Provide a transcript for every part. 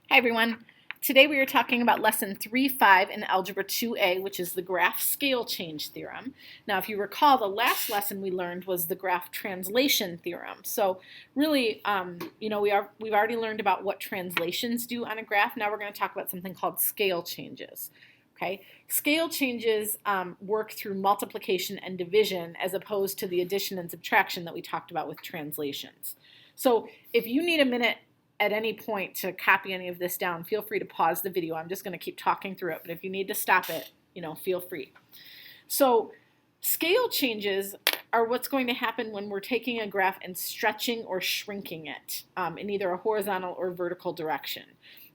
Hi everyone. Today we are talking about lesson 3.5 in Algebra 2a, which is the graph scale change theorem. Now if you recall, the last lesson we learned was the graph translation theorem. So really, we've already learned about what translations do on a graph. Now we're going to talk about something called scale changes. Okay, scale changes work through multiplication and division as opposed to the addition and subtraction that we talked about with translations. So if you need a minute at any point to copy any of this down, feel free to pause the video. I'm just going to keep talking through it, but if you need to stop it, feel free. So scale changes are what's going to happen when we're taking a graph and stretching or shrinking it in either a horizontal or vertical direction.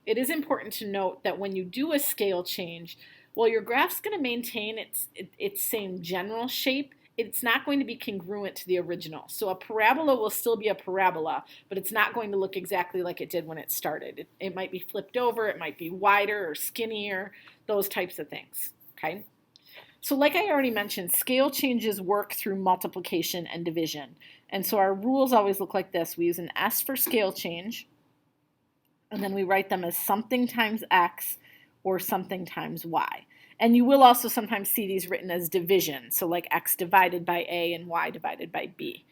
It is important to note that when you do a scale change, while your graph's going to maintain its same general shape, it's not going to be congruent to the original. So a parabola will still be a parabola, but it's not going to look exactly like it did when it started. It might be flipped over, it might be wider or skinnier, those types of things, okay? So like I already mentioned, scale changes work through multiplication and division. And so our rules always look like this. We use an S for scale change, and then we write them as something times X or something times Y. And you will also sometimes see these written as division, so like X divided by A and Y divided by B,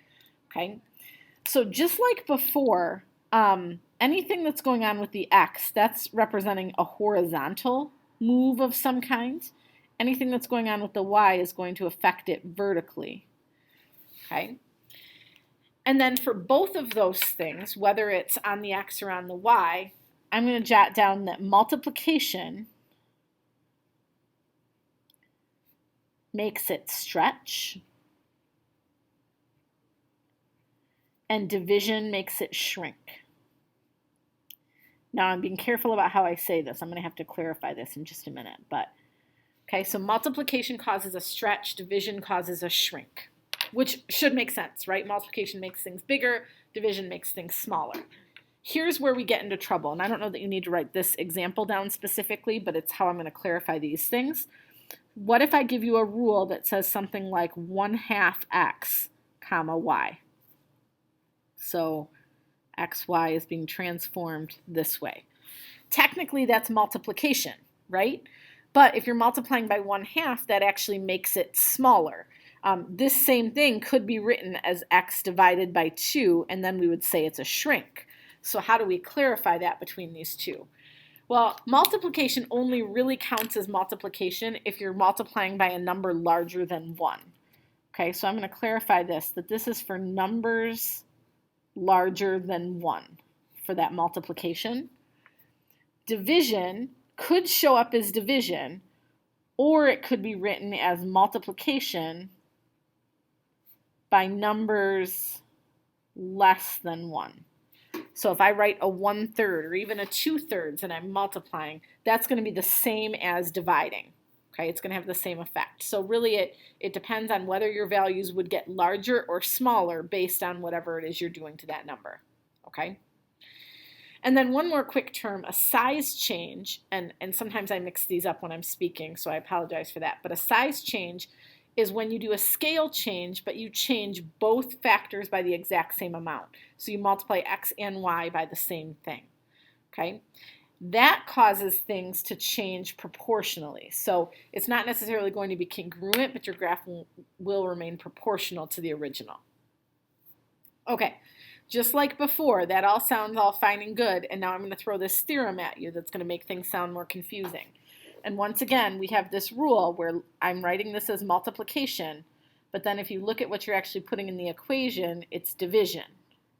okay? So just like before, anything that's going on with the X, that's representing a horizontal move of some kind. Anything that's going on with the Y is going to affect it vertically, okay? And then for both of those things, whether it's on the X or on the Y, I'm going to jot down that multiplication makes it stretch, and division makes it shrink. Now I'm being careful about how I say this. I'm going to have to clarify this in just a minute. Okay, so multiplication causes a stretch, division causes a shrink, which should make sense, right? Multiplication makes things bigger, division makes things smaller. Here's where we get into trouble, and I don't know that you need to write this example down specifically, but it's how I'm going to clarify these things. What if I give you a rule that says something like 1/2 x, comma, y? So xy is being transformed this way. Technically, that's multiplication, right? But if you're multiplying by 1/2, that actually makes it smaller. This same thing could be written as x divided by 2, and then we would say it's a shrink. So how do we clarify that between these two? Well, multiplication only really counts as multiplication if you're multiplying by a number larger than 1. Okay, so I'm going to clarify this, that this is for numbers larger than 1 for that multiplication. Division could show up as division, or it could be written as multiplication by numbers less than 1. So if I write a 1/3 or even a 2/3 and I'm multiplying, that's going to be the same as dividing. Okay, it's going to have the same effect. So really it depends on whether your values would get larger or smaller based on whatever it is you're doing to that number. Okay? And then one more quick term, a size change, and sometimes I mix these up when I'm speaking, so I apologize for that. But a size change is when you do a scale change, but you change both factors by the exact same amount. So you multiply x and y by the same thing, okay? That causes things to change proportionally. So it's not necessarily going to be congruent, but your graph will remain proportional to the original. Okay, just like before, that all sounds all fine and good, and now I'm going to throw this theorem at you that's going to make things sound more confusing. And once again, we have this rule where I'm writing this as multiplication, but then if you look at what you're actually putting in the equation, it's division,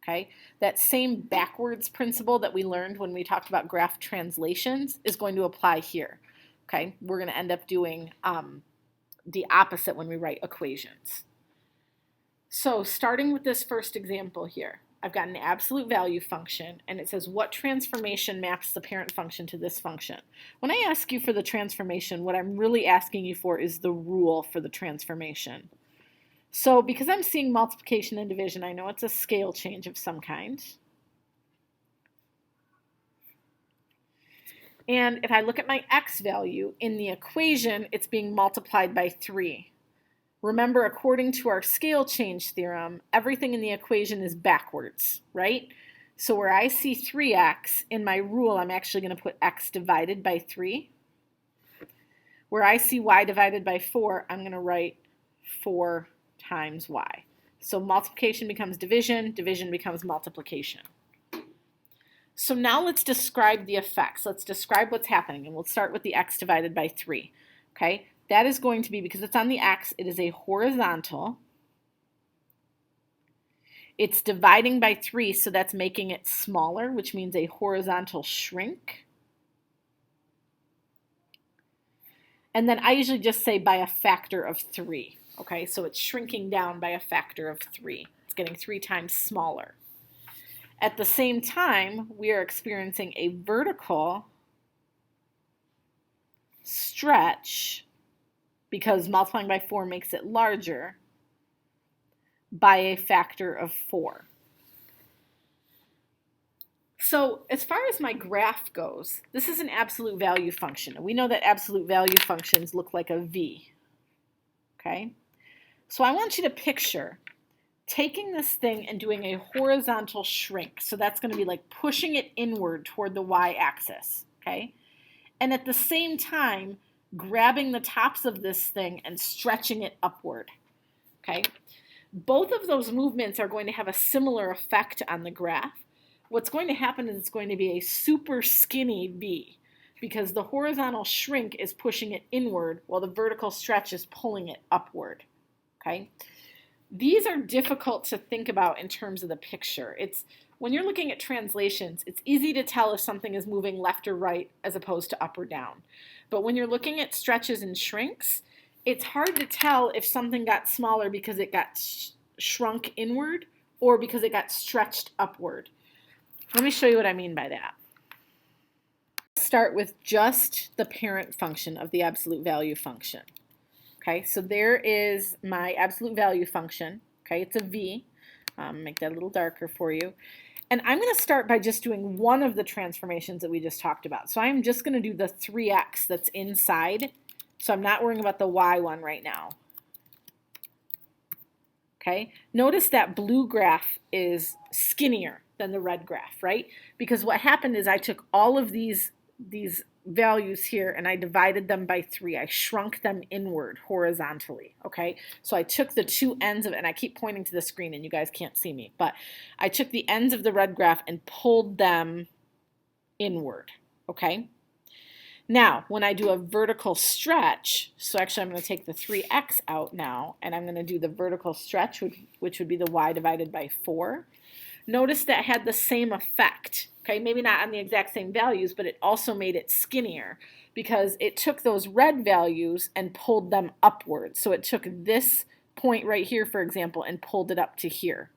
okay? That same backwards principle that we learned when we talked about graph translations is going to apply here, okay? We're going to end up doing the opposite when we write equations. So starting with this first example here, I've got an absolute value function, and it says what transformation maps the parent function to this function. When I ask you for the transformation, what I'm really asking you for is the rule for the transformation. So because I'm seeing multiplication and division, I know it's a scale change of some kind. And if I look at my x value, in the equation, it's being multiplied by 3. Remember, according to our scale change theorem, everything in the equation is backwards, right? So where I see 3x, in my rule, I'm actually going to put x divided by 3. Where I see y divided by 4, I'm going to write 4 times y. So multiplication becomes division, division becomes multiplication. So now let's describe the effects. Let's describe what's happening, and we'll start with the x divided by 3. Okay, that is going to be, because it's on the x, it is a horizontal. It's dividing by 3, so that's making it smaller, which means a horizontal shrink. And then I usually just say by a factor of 3. Okay, so it's shrinking down by a factor of 3. It's getting 3 times smaller. At the same time, we are experiencing a vertical stretch, because multiplying by 4 makes it larger, by a factor of 4. So as far as my graph goes, this is an absolute value function. We know that absolute value functions look like a V. Okay? So I want you to picture taking this thing and doing a horizontal shrink. So that's going to be like pushing it inward toward the y-axis. Okay? And at the same time, grabbing the tops of this thing and stretching it upward. Okay? Both of those movements are going to have a similar effect on the graph. What's going to happen is it's going to be a super skinny V, because the horizontal shrink is pushing it inward while the vertical stretch is pulling it upward. Okay? These are difficult to think about in terms of the picture. When you're looking at translations, it's easy to tell if something is moving left or right as opposed to up or down. But when you're looking at stretches and shrinks, it's hard to tell if something got smaller because it got shrunk inward or because it got stretched upward. Let me show you what I mean by that. Start with just the parent function of the absolute value function. Okay, so there is my absolute value function. Okay, it's a V. Make that a little darker for you. And I'm going to start by just doing one of the transformations that we just talked about. So I'm just going to do the 3x that's inside. So I'm not worrying about the y one right now. Okay, notice that blue graph is skinnier than the red graph, right? Because what happened is I took all of these values here and I divided them by 3. I shrunk them inward horizontally, okay? So I took the two ends of it, and I keep pointing to the screen and you guys can't see me, but I took the ends of the red graph and pulled them inward, okay? Now, when I do a vertical stretch, so actually I'm going to take the 3x out now, and I'm going to do the vertical stretch, which would be the y divided by 4. Notice that had the same effect, okay? Maybe not on the exact same values, but it also made it skinnier because it took those red values and pulled them upwards. So it took this point right here, for example, and pulled it up to here,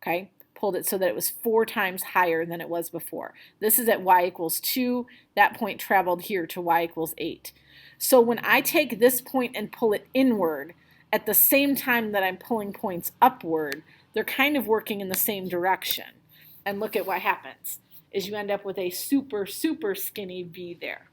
okay? Pulled it so that it was 4 times higher than it was before. This is at y equals 2. That point traveled here to y equals 8. So when I take this point and pull it inward, at the same time that I'm pulling points upward, they're kind of working in the same direction. And look at what happens, is you end up with a super, super skinny V there.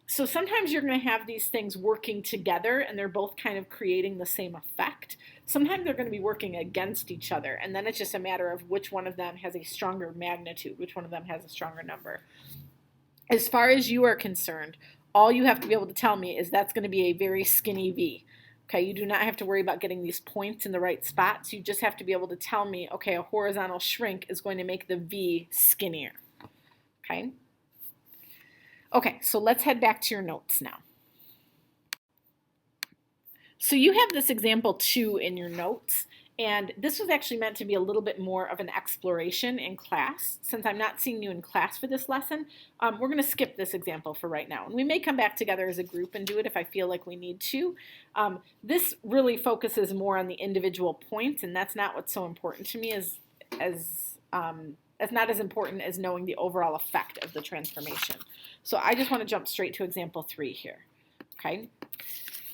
So sometimes you're going to have these things working together and they're both kind of creating the same effect. Sometimes they're going to be working against each other, and then it's just a matter of which one of them has a stronger magnitude, which one of them has a stronger number. As far as you are concerned, all you have to be able to tell me is that's going to be a very skinny V. Okay, you do not have to worry about getting these points in the right spots. You just have to be able to tell me, okay, a horizontal shrink is going to make the V skinnier. Okay? Okay, so let's head back to your notes now. So you have this example 2 in your notes, and this was actually meant to be a little bit more of an exploration in class. Since I'm not seeing you in class for this lesson, we're going to skip this example for right now. And we may come back together as a group and do it if I feel like we need to. This really focuses more on the individual points, and that's not what's so important to me as not as important as knowing the overall effect of the transformation. So I just want to jump straight to example 3 here. Okay.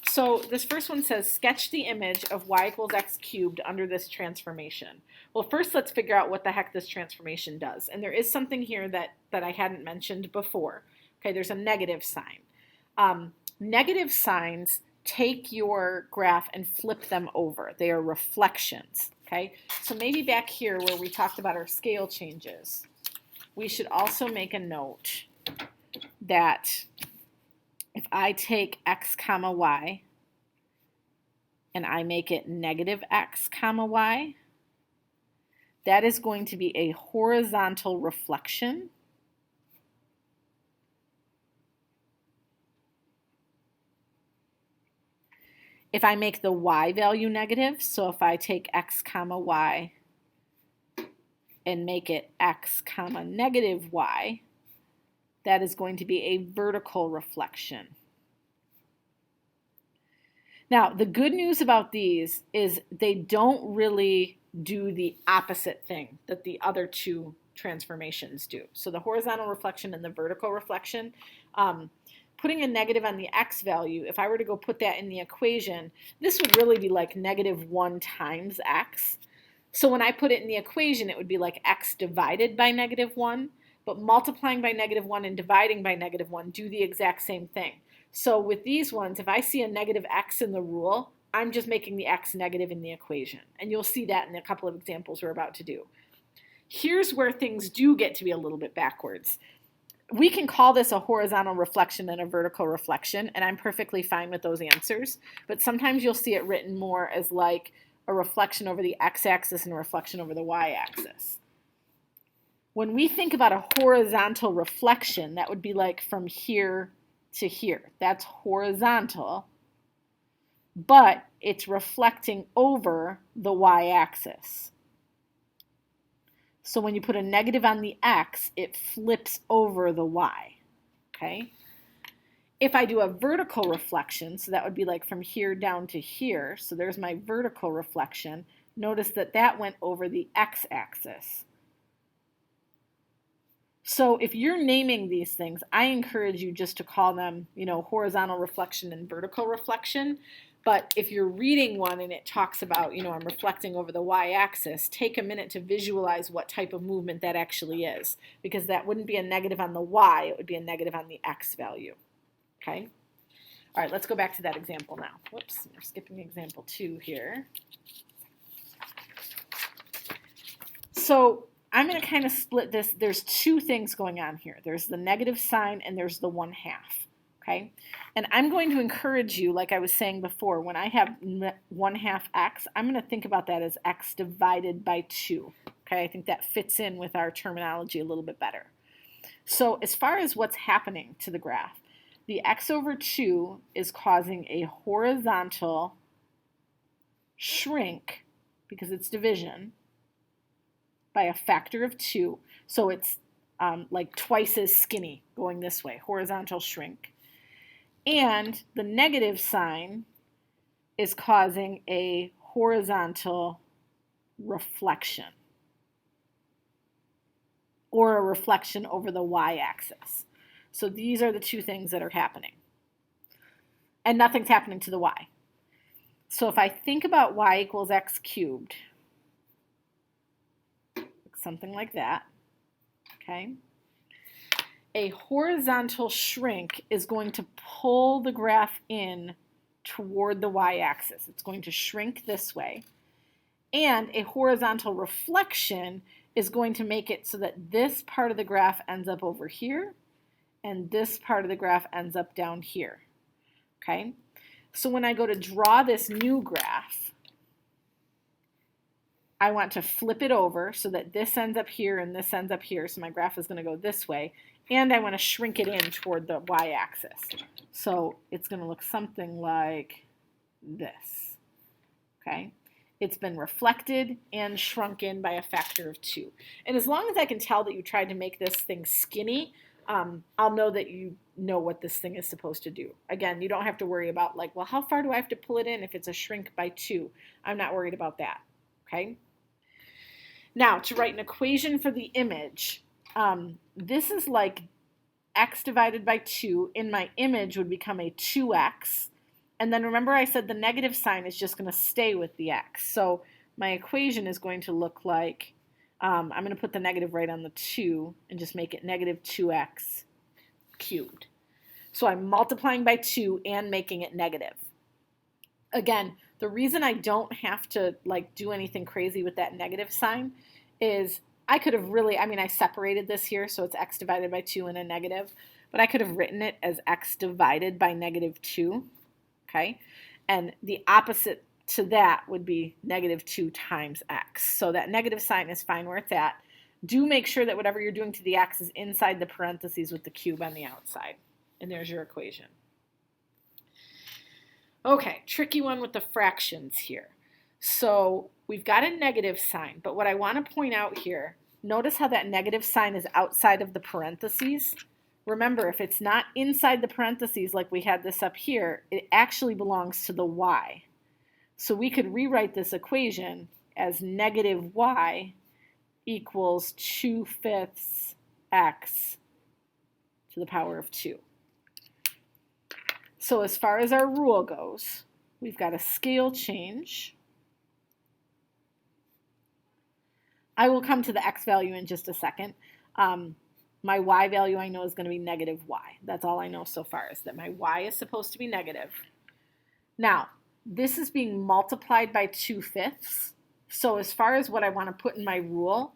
So this first one says, sketch the image of y equals x cubed under this transformation. Well, first let's figure out what the heck this transformation does. And there is something here that I hadn't mentioned before. Okay, there's a negative sign. Negative signs take your graph and flip them over. They are reflections. Okay, so maybe back here where we talked about our scale changes. we should also make a note that if I take x comma y and I make it negative x comma y, that is going to be a horizontal reflection. If I make the y value negative, so if I take x comma y and make it x comma negative y, that is going to be a vertical reflection. Now, the good news about these is they don't really do the opposite thing that the other two transformations do. So the horizontal reflection and the vertical reflection, putting a negative on the x value, if I were to go put that in the equation, this would really be like -1 times x. So when I put it in the equation, it would be like x divided by -1, but multiplying by -1 and dividing by -1 do the exact same thing. So with these ones, if I see a negative x in the rule, I'm just making the x negative in the equation. And you'll see that in a couple of examples we're about to do. Here's where things do get to be a little bit backwards. We can call this a horizontal reflection and a vertical reflection, and I'm perfectly fine with those answers. But sometimes you'll see it written more as like a reflection over the x-axis and a reflection over the y-axis. When we think about a horizontal reflection, that would be like from here to here. That's horizontal, but it's reflecting over the y-axis. So when you put a negative on the x, it flips over the y, okay? If I do a vertical reflection, so that would be like from here down to here, so there's my vertical reflection, notice that that went over the x-axis. So if you're naming these things, I encourage you just to call them, horizontal reflection and vertical reflection. But if you're reading one and it talks about, I'm reflecting over the y-axis, take a minute to visualize what type of movement that actually is, because that wouldn't be a negative on the y, it would be a negative on the x value. Okay? All right, let's go back to that example now. Whoops, we're skipping example 2 here. So I'm going to kind of split this. There's two things going on here. There's the negative sign and there's the 1/2. Okay? And I'm going to encourage you, like I was saying before, when I have 1/2 x, I'm going to think about that as x divided by 2. Okay? I think that fits in with our terminology a little bit better. So as far as what's happening to the graph, the x over 2 is causing a horizontal shrink because it's division by a factor of 2. So it's like twice as skinny going this way, horizontal shrink. And the negative sign is causing a horizontal reflection, or a reflection over the y-axis. So these are the two things that are happening. And nothing's happening to the y. So if I think about y equals x cubed, something like that, okay? A horizontal shrink is going to pull the graph in toward the y-axis. It's going to shrink this way. And a horizontal reflection is going to make it so that this part of the graph ends up over here, and this part of the graph ends up down here, okay? So when I go to draw this new graph, I want to flip it over so that this ends up here and this ends up here, so my graph is going to go this way, and I want to shrink it in toward the y-axis. So it's going to look something like this, okay? It's been reflected and shrunk in by a factor of 2. And as long as I can tell that you tried to make this thing skinny, I'll know that you know what this thing is supposed to do. Again, you don't have to worry about like, well, how far do I have to pull it in if it's a shrink by 2? I'm not worried about that, okay? Now, to write an equation for the image, this is like x divided by 2. In my image would become a 2x. And then remember I said the negative sign is just going to stay with the x. So my equation is going to look like, I'm going to put the negative right on the 2 and just make it negative 2x cubed. So I'm multiplying by 2 and making it negative. Again, the reason I don't have to like do anything crazy with that negative sign is I could have really, I mean, I separated this here, so it's x divided by 2 and a negative, but I could have written it as x divided by negative 2, okay? And the opposite to that would be negative 2 times x. So that negative sign is fine where it's at. Do make sure that whatever you're doing to the x is inside the parentheses with the cube on the outside. And there's your equation. Okay, tricky one with the fractions here. So we've got a negative sign, but what I want to point out here, notice how that negative sign is outside of the parentheses. Remember, if it's not inside the parentheses like we had this up here, it actually belongs to the y. So we could rewrite this equation as negative y equals 2/5 x to the power of 2. So as far as our rule goes, we've got a scale change. I will come to the x value in just a second. My y value I know is going to be negative y. That's all I know so far, is that my y is supposed to be negative. Now, this is being multiplied by 2/5. So as far as what I want to put in my rule,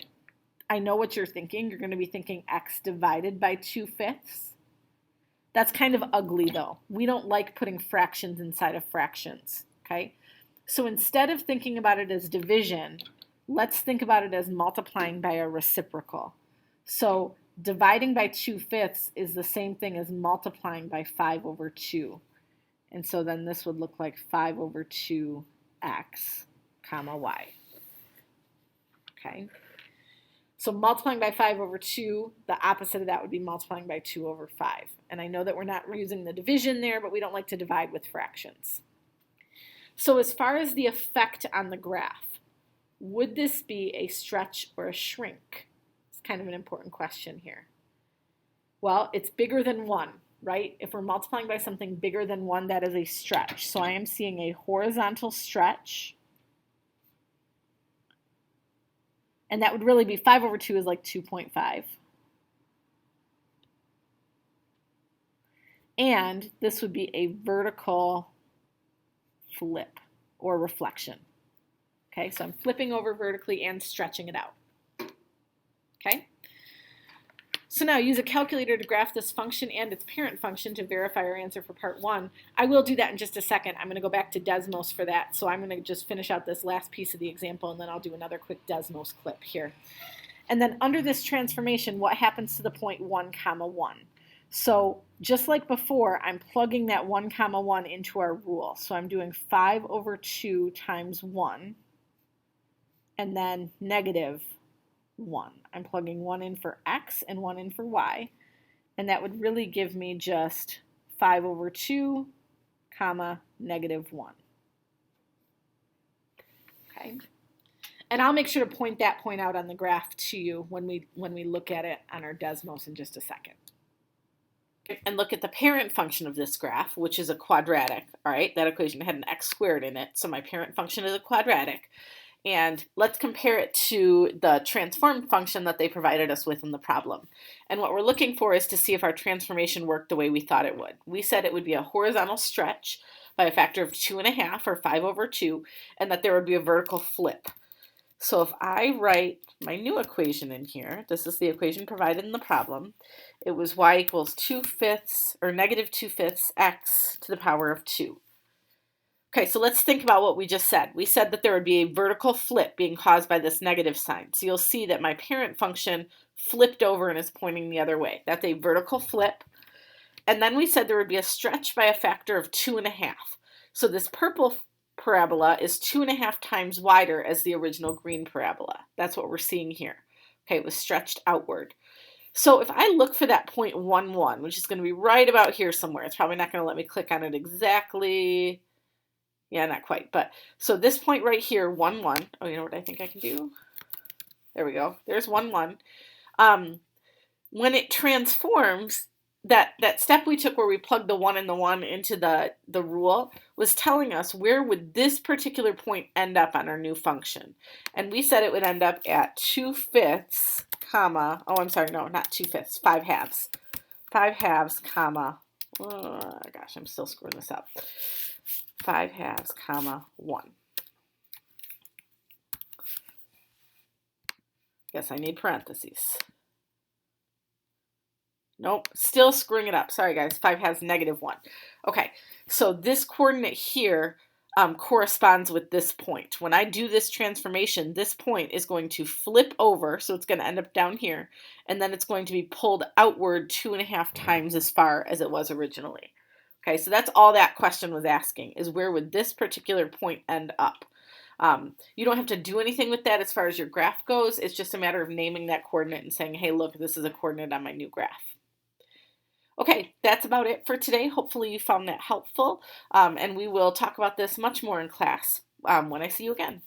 I know what you're thinking. You're going to be thinking x divided by 2/5. That's kind of ugly though. We don't like putting fractions inside of fractions, okay? So instead of thinking about it as division, let's think about it as multiplying by a reciprocal. So dividing by 2/5 is the same thing as multiplying by 5/2. And so then this would look like 5/2x, comma y. Okay? So multiplying by 5/2, the opposite of that would be multiplying by 2/5. And I know that we're not using the division there, but we don't like to divide with fractions. So as far as the effect on the graph, would this be a stretch or a shrink? It's kind of an important question here. Well, it's bigger than 1, right? If we're multiplying by something bigger than 1, that is a stretch. So I am seeing a horizontal stretch. And that would really be 5/2 is like 2.5. And this would be a vertical flip or reflection. Okay, so I'm flipping over vertically and stretching it out. Okay? So now use a calculator to graph this function and its parent function to verify our answer for part 1. I will do that in just a second. I'm going to go back to Desmos for that. So I'm going to just finish out this last piece of the example, and then I'll do another quick Desmos clip here. And then under this transformation, what happens to the point 1, 1? So just like before, I'm plugging that 1, 1 into our rule. So I'm doing 5/2 times 1, and then negative 1. I'm plugging 1 in for x and 1 in for y, and that would really give me just 5/2, comma, negative 1. Okay, and I'll make sure to point that point out on the graph to you when we look at it on our Desmos in just a second. And look at the parent function of this graph, which is a quadratic. All right, that equation had an x squared in it, so my parent function is a quadratic. And let's compare it to the transform function that they provided us with in the problem. And what we're looking for is to see if our transformation worked the way we thought it would. We said it would be a horizontal stretch by a factor of 2.5 or 5/2, and that there would be a vertical flip. So if I write my new equation in here, this is the equation provided in the problem. It was y equals 2/5 or negative 2/5 x to the power of 2. Okay, so let's think about what we just said. We said that there would be a vertical flip being caused by this negative sign. So you'll see that my parent function flipped over and is pointing the other way. That's a vertical flip. And then we said there would be a stretch by a factor of 2.5. So this purple parabola is 2.5 times wider as the original green parabola. That's what we're seeing here. Okay, it was stretched outward. So if I look for that point 1, 1, which is going to be right about here somewhere, it's probably not going to let me click on it exactly. Yeah, not quite, but so this point right here, 1, 1. Oh, you know what I think I can do? There we go. There's 1, 1. When it transforms, that step we took where we plugged the 1 and the 1 into the rule was telling us where would this particular point end up on our new function. And we said it would end up at 2/5, comma, oh, I'm sorry, no, not 2/5, 5/2. 5/2, comma, oh, gosh, I'm still screwing this up. 5/2, comma, 1. Guess I need parentheses. Nope, still screwing it up. Sorry guys, 5 has -1. Okay, so this coordinate here corresponds with this point. When I do this transformation, this point is going to flip over, so it's going to end up down here, and then it's going to be pulled outward 2.5 times as far as it was originally. Okay, so that's all that question was asking, is where would this particular point end up? You don't have to do anything with that as far as your graph goes. It's just a matter of naming that coordinate and saying, hey, look, this is a coordinate on my new graph. Okay, that's about it for today. Hopefully you found that helpful, and we will talk about this much more in class when I see you again.